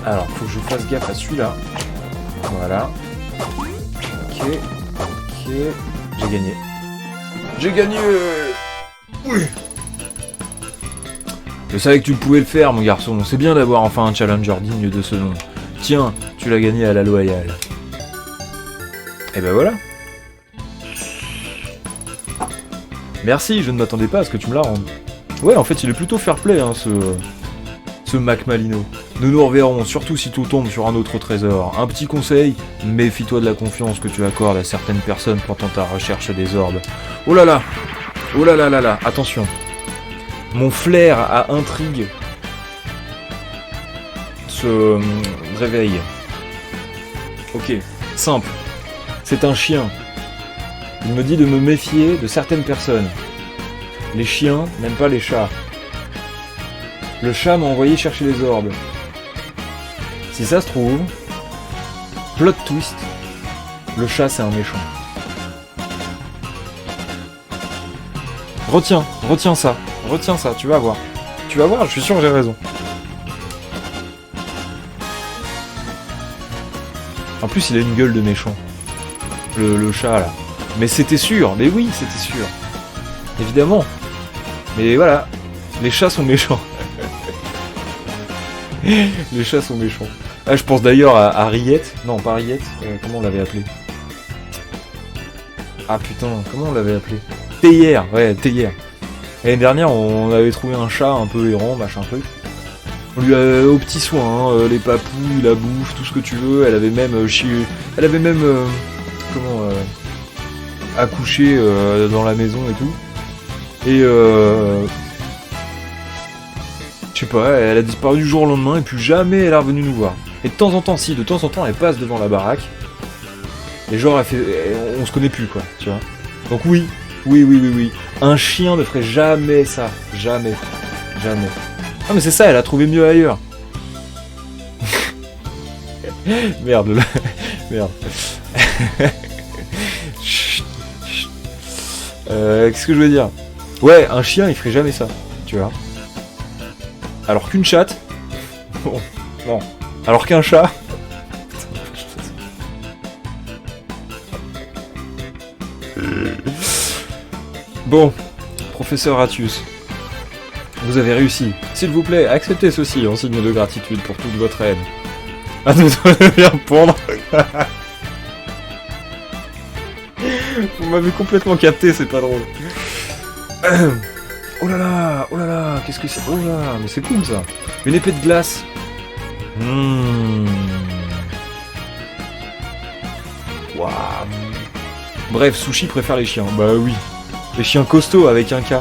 Alors, faut que je fasse gaffe à celui-là. Voilà. Ok. Ok. J'ai gagné. J'ai gagné! Oui! Je savais que tu pouvais le faire, mon garçon. C'est bien d'avoir enfin un challenger digne de ce nom. Tiens, tu l'as gagné à la loyale. Et ben voilà. Merci, je ne m'attendais pas à ce que tu me la rendes. Ouais, en fait, il est plutôt fair-play, hein, ce Mac Malino. Nous nous reverrons, surtout si tout tombe sur un autre trésor. Un petit conseil, méfie-toi de la confiance que tu accordes à certaines personnes pendant ta recherche des orbes. Oh là là! Oh là là là là! Attention! Mon flair à intrigue se réveille. Ok, simple. C'est un chien. Il me dit de me méfier de certaines personnes. Les chiens n'aiment pas les chats. Le chat m'a envoyé chercher les orbes. Si ça se trouve, plot twist, le chat c'est un méchant. Retiens ça, tu vas voir. Tu vas voir, je suis sûr que j'ai raison. En plus, il a une gueule de méchant. Le chat, là. Mais c'était sûr, mais oui, c'était sûr. Évidemment. Mais voilà, les chats sont méchants. Les chats sont méchants. Ah, je pense d'ailleurs à Riette. Non, pas Riette. Comment on l'avait appelé? Ah putain, comment on l'avait appelé? Théière, ouais, Théière. L'année dernière, on avait trouvé un chat un peu errant, machin truc. On lui a aux petits soins, hein, les papous, la bouffe, tout ce que tu veux. Elle avait même accouché dans la maison et tout. Et je sais pas, elle a disparu du jour au lendemain et puis jamais elle est revenue nous voir. Et de temps en temps, elle passe devant la baraque. Et genre, on se connaît plus quoi, tu vois. Donc oui. Un chien ne ferait jamais ça. Jamais. Ah mais c'est ça, elle a trouvé mieux ailleurs. Merde, là. Merde. Qu'est-ce que je veux dire? Ouais, un chien, il ferait jamais ça, tu vois. Alors qu'une chatte... Bon, non. Alors qu'un chat... Bon, professeur Atius, vous avez réussi. S'il vous plaît, acceptez ceci en signe de gratitude pour toute votre aide. Ah, nous devons bien pondre. Vous m'avez complètement capté, c'est pas drôle. Oh là là, qu'est-ce que c'est? Oh là, mais c'est cool ça. Une épée de glace. Waouh. Bref, Sushi préfère les chiens. Bah oui. Les chiens costauds avec un K.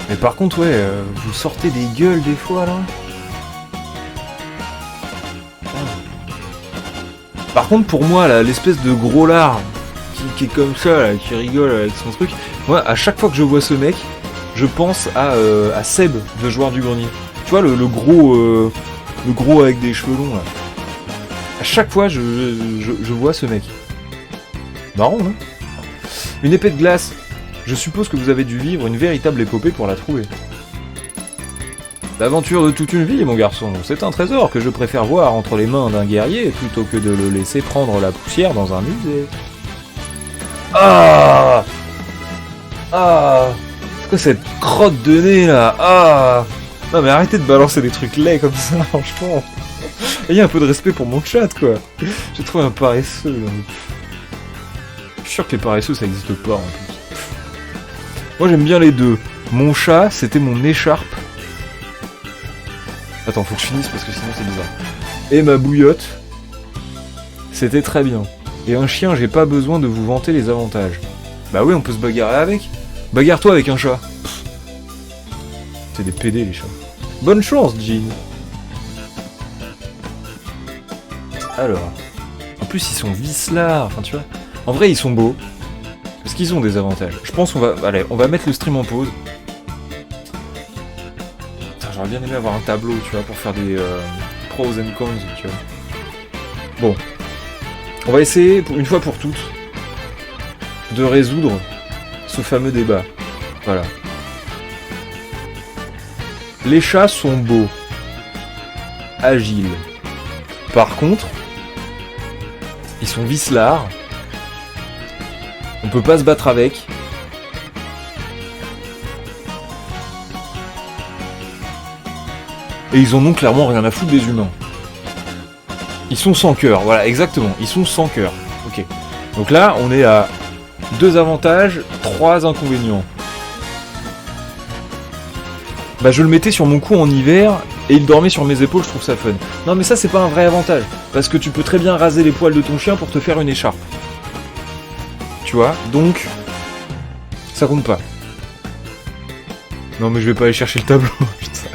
Mais par contre, ouais, vous sortez des gueules des fois là. Par contre, pour moi, là, l'espèce de gros lard qui est comme ça, là, qui rigole avec son truc, moi, à chaque fois que je vois ce mec, je pense à Seb de Joueur du Grenier. Tu vois, le gros avec des cheveux longs là. À chaque fois, je vois ce mec. Marrant, hein. Une épée de glace. Je suppose que vous avez dû vivre une véritable épopée pour la trouver. L'aventure de toute une vie, mon garçon. C'est un trésor que je préfère voir entre les mains d'un guerrier plutôt que de le laisser prendre la poussière dans un musée. Ah! Ah! C'est quoi cette crotte de nez là? Ah! Non mais arrêtez de balancer des trucs laids comme ça, franchement. Ayez un peu de respect pour mon chat, quoi. J'ai trouvé un paresseux. Là. Je suis sûr que les paresseux ça existe pas en plus. Moi j'aime bien les deux. Mon chat, c'était mon écharpe. Attends, faut que je finisse parce que sinon c'est bizarre. Et ma bouillotte, c'était très bien. Et un chien, j'ai pas besoin de vous vanter les avantages. Bah oui, on peut se bagarrer avec. Bagarre-toi avec un chat. C'est des PD les chats. Bonne chance, Jean. Alors. En plus, ils sont vicelards. Enfin, tu vois. En vrai, ils sont beaux. Parce qu'ils ont des avantages. Je pense qu'on va... Allez, on va mettre le stream en pause. J'aurais bien aimé avoir un tableau, tu vois, pour faire des pros and cons, tu vois. Bon. On va essayer, une fois pour toutes, de résoudre ce fameux débat. Voilà. Les chats sont beaux. Agiles. Par contre, ils sont vicelards. On peut pas se battre avec. Et ils en ont clairement rien à foutre des humains. Ils sont sans cœur, voilà, exactement. Ils sont sans cœur. Ok. Donc là, on est à 2 avantages, 3 inconvénients. Bah je le mettais sur mon cou en hiver, et il dormait sur mes épaules, je trouve ça fun. Non mais ça c'est pas un vrai avantage, parce que tu peux très bien raser les poils de ton chien pour te faire une écharpe. Tu vois, donc... ça compte pas. Non mais je vais pas aller chercher le tableau, putain.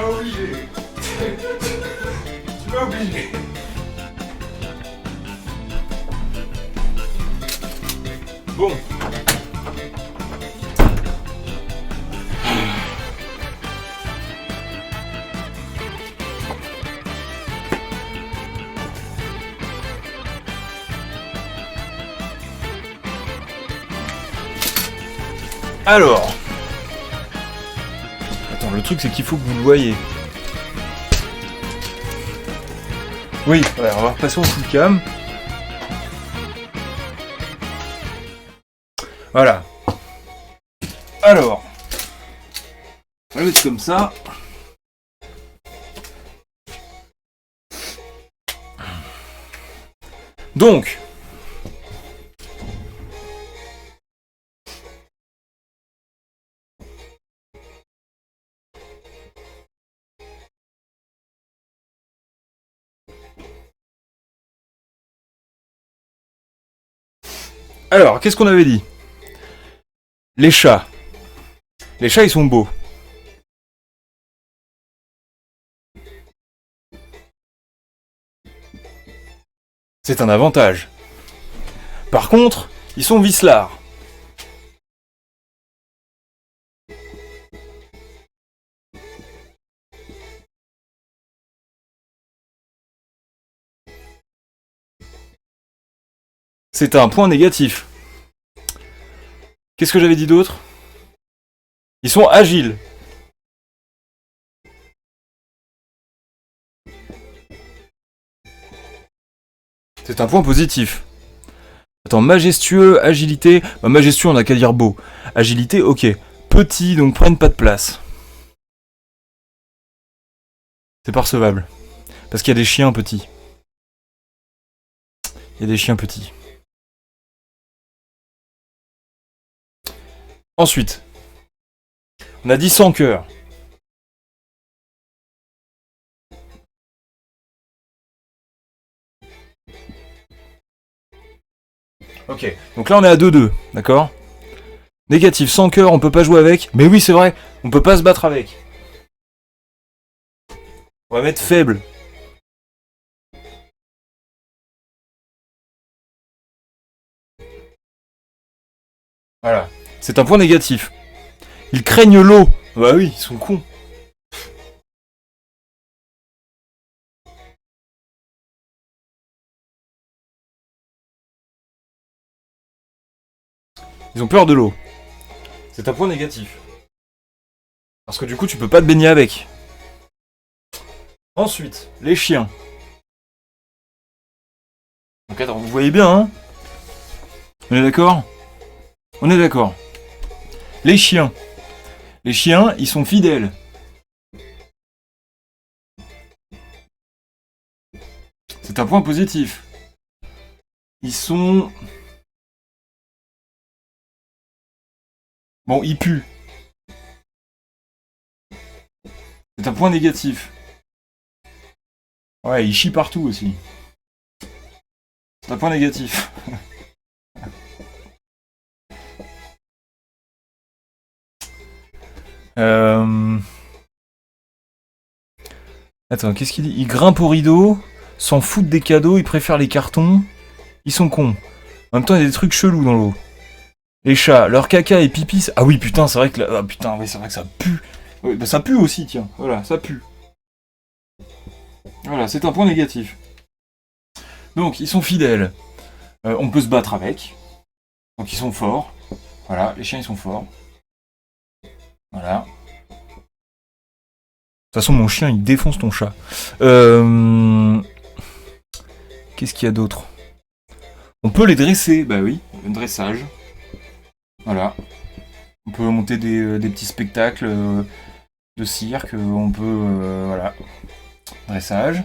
Obligé. Tu m'as obligé. Bon. Alors. Attends, le truc c'est qu'il faut que vous le voyez. Oui, ouais, on va repasser au full cam. Voilà. Alors. On va le mettre comme ça. Donc. Alors, qu'est-ce qu'on avait dit? Les chats. Les chats, ils sont beaux. C'est un avantage. Par contre, ils sont vicelards. C'est un point négatif. Qu'est-ce que j'avais dit d'autre? Ils sont agiles. C'est un point positif. Attends, majestueux, agilité... Bah, majestueux, on n'a qu'à dire beau. Agilité, ok. Petit, donc prennent pas de place. C'est pas recevable. Parce qu'il y a des chiens petits. Il y a des chiens petits. Ensuite, on a dit sans cœur. Ok, donc là on est à 2-2, d'accord? Négatif, sans cœur, on peut pas jouer avec. Mais oui, c'est vrai, on peut pas se battre avec. On va mettre faible. Voilà, c'est un point négatif. Ils craignent l'eau. Bah oui, ils sont cons. Ils ont peur de l'eau. C'est un point négatif. Parce que du coup, tu peux pas te baigner avec. Ensuite, les chiens. Donc attends, vous voyez bien, hein? On est d'accord? On est d'accord. Les chiens. Les chiens, ils sont fidèles. C'est un point positif. Ils sont... Bon, ils puent. C'est un point négatif. Ouais, ils chient partout aussi. C'est un point négatif. Attends, qu'est-ce qu'il dit? Ils grimpent au rideau, s'en foutent des cadeaux, ils préfèrent les cartons. Ils sont cons. En même temps, il y a des trucs chelous dans l'eau. Les chats, leur caca et pipi... Ah oui, putain, c'est vrai que... Ah putain, ouais, c'est vrai que ça pue. Ouais, bah ça pue aussi, tiens. Voilà, ça pue. Voilà, c'est un point négatif. Donc, ils sont fidèles. On peut se battre avec. Donc, ils sont forts. Voilà, les chiens, ils sont forts. Voilà. De toute façon, mon chien, il défonce ton chat. Qu'est-ce qu'il y a d'autre? On peut les dresser, bah oui, un dressage. Voilà. On peut monter des petits spectacles de cirque. On peut... voilà. Dressage.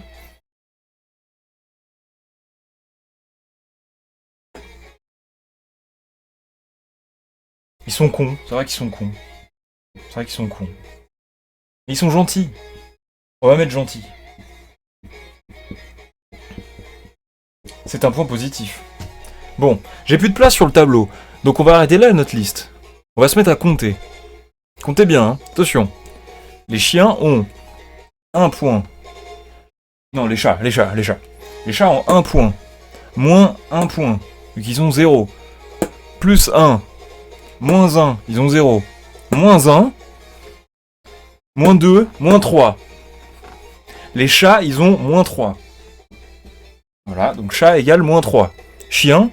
Ils sont cons, c'est vrai qu'ils sont cons. C'est vrai qu'ils sont cons. Mais ils sont gentils. On va mettre gentil. C'est un point positif. Bon, j'ai plus de place sur le tableau. Donc on va arrêter là notre liste. On va se mettre à compter. Comptez bien, hein. Attention. Les chiens ont 1 point. Non, les chats. Les chats ont 1 point. Moins 1 point. Donc ils ont 0. Plus 1. Moins 1. Ils ont 0. Moins 1. Moins 2. Moins 3. Les chats, ils ont moins 3. Voilà, donc chat égale moins 3. Chien,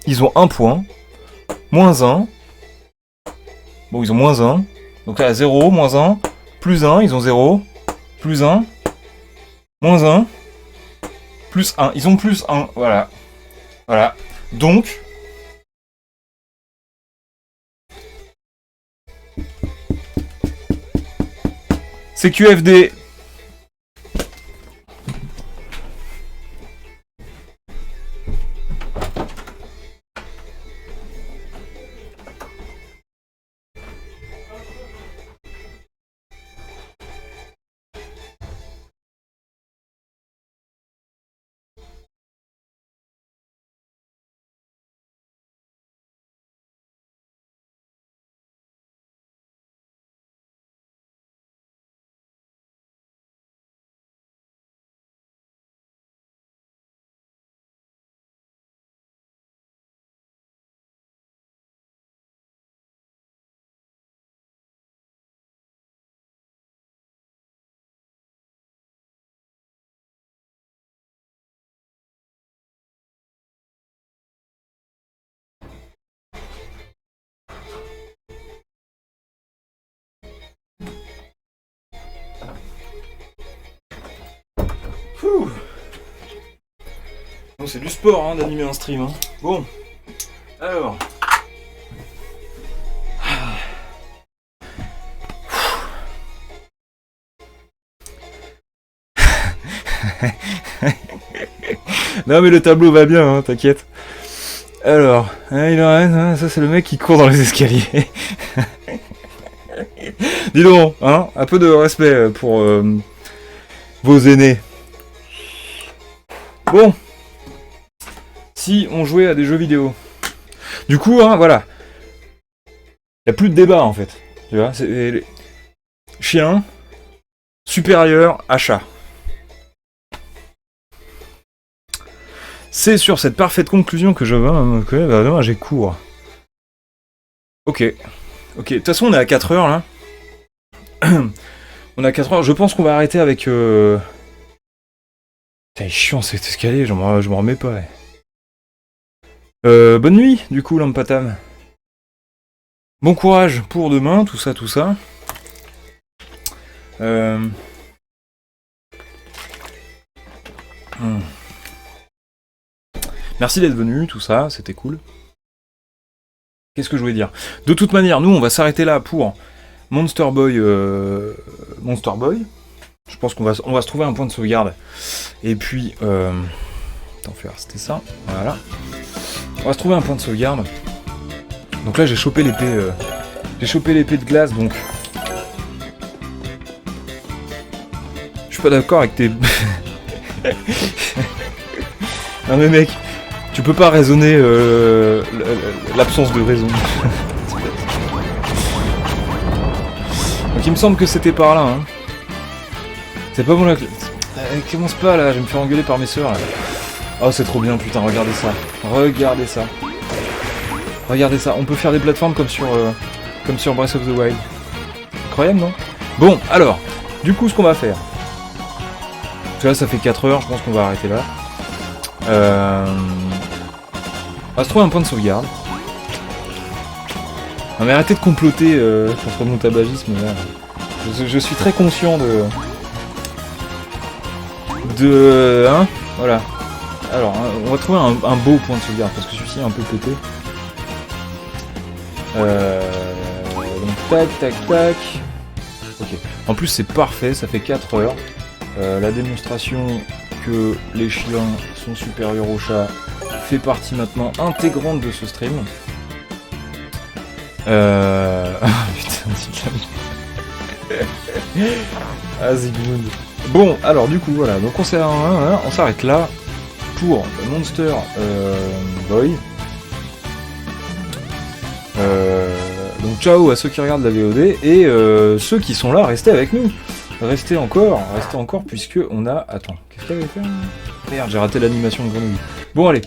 ils ont 1 point. Moins 1. Bon, ils ont moins 1. Donc là, 0, moins 1. Plus 1, ils ont 0. Plus 1. Moins 1. Plus 1. Ils ont plus 1. Voilà. Voilà. Donc... c'est QFD. Donc c'est du sport hein, d'animer un stream. Hein. Bon, alors. Non mais le tableau va bien, hein, t'inquiète. Alors, hein, il en reste, hein, ça c'est le mec qui court dans les escaliers. Dis donc, hein, un peu de respect pour vos aînés. Bon, si on jouait à des jeux vidéo. Du coup, hein, voilà. Il n'y a plus de débat en fait. Tu vois, c'est chien supérieur à chat. C'est sur cette parfaite conclusion que je veux que demain j'ai cours. Ok. Ok, de toute façon on est à 4 heures là. On est à 4 heures, je pense qu'on va arrêter avec... Putain, il est chiant cet escalier, je m'en remets pas. Ouais. Bonne nuit du coup Lampatam. Bon courage pour demain, tout ça, tout ça. Merci d'être venu, tout ça, c'était cool. Qu'est-ce que je voulais dire? De toute manière, nous, on va s'arrêter là pour Monster Boy. Monster Boy. Je pense qu'on va se trouver un point de sauvegarde. Et puis... Attends, c'était ça. Voilà. On va se trouver un point de sauvegarde. Donc là, j'ai chopé l'épée... J'ai chopé l'épée de glace, donc... Je suis pas d'accord avec tes... Non mais mec... Tu peux pas raisonner l'absence de raison. Donc il me semble que c'était par là. Hein. C'est pas bon là. Commence pas là, je vais me faire engueuler par mes sœurs là. Oh c'est trop bien putain, regardez ça. Regardez ça. Regardez ça, on peut faire des plateformes comme sur Breath of the Wild. Incroyable non? Bon alors, du coup ce qu'on va faire. Parce que là ça fait 4 heures, je pense qu'on va arrêter là. On va se trouver un point de sauvegarde. Non mais arrêtez de comploter contre mon tabagisme là. Je suis très conscient hein, voilà. Alors, on va trouver un beau point de sauvegarde parce que celui-ci est un peu pété. Donc tac tac tac. Ok. En plus c'est parfait, ça fait 4 heures. La démonstration que les chiens sont supérieurs aux chats fait partie maintenant intégrante de ce stream. Putain, ah, Zigmund. Bon, alors du coup, voilà. Donc on s'arrête là pour Monster Boy. Donc ciao à ceux qui regardent la VOD et ceux qui sont là, restez avec nous. Restez encore puisque on a... Attends, qu'est-ce qu'il y avait fait? Merde, j'ai raté l'animation de grenouille. Bon allez.